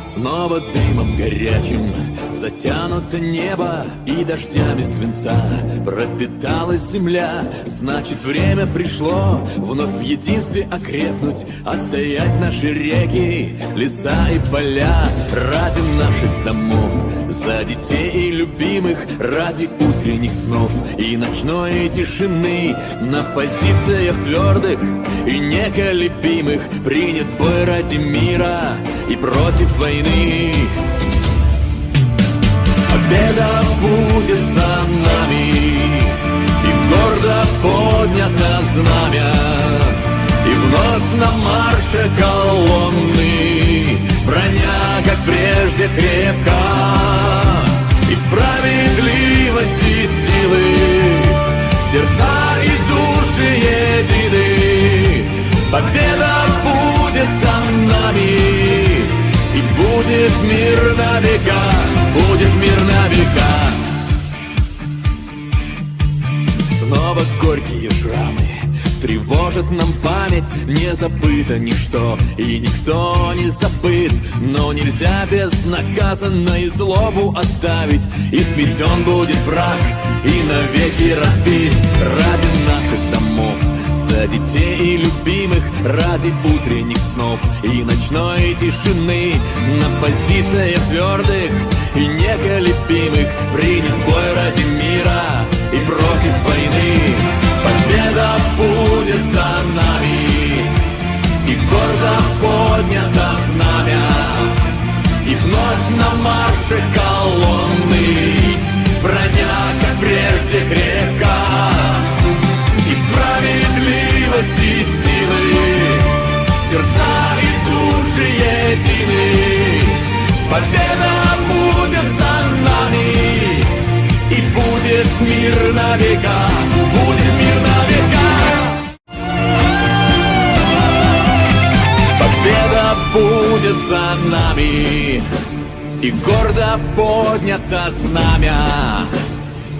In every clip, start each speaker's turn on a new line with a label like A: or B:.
A: Снова дымом горячим затянуто небо, и дождями свинца пропиталась земля. Значит, время пришло вновь в единстве окрепнуть, отстоять наши реки, леса и поля ради наших домов, за детей и любимых, ради утренних снов и ночной тишины. На позициях твердых и неколебимых принят бой ради мира и против войны. Победа будет за нами, и гордо поднято знамя, и вновь на марше колонны броня, как прежде, крепка, и в справедливости силы сердца и души едины. Победа будет за нами, и будет мир на века, будет мир на века. Снова горькие шрамы тревожат нам память, не забыто ничто, и никто не забыт. Но нельзя безнаказанно и злобу оставить, и сметен будет враг, и навеки разбит. Ради наших домов, за детей и любимых, ради утренних снов и ночной тишины. На позициях твердых и неколебимых принят бой ради мира и против войны. Победа будет за нами, и гордо поднято знамя, и вновь на марше колонны броня, как прежде, крепка, и в справедливости силы сердца и души едины. Победа будет за нами, и будет мир на века, будет мир на века. Победа будет за нами, и гордо поднято знамя,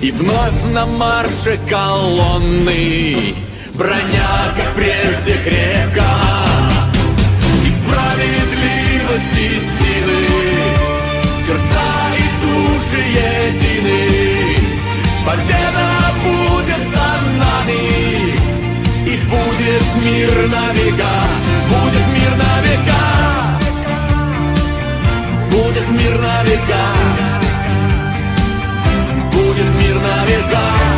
A: и вновь на марше колонны броня, как прежде, крепка, и в справедливости силы сердца и души едины. Победа будет за нами, и будет мир на века, будет мир на века, будет мир на века, будет мир на века.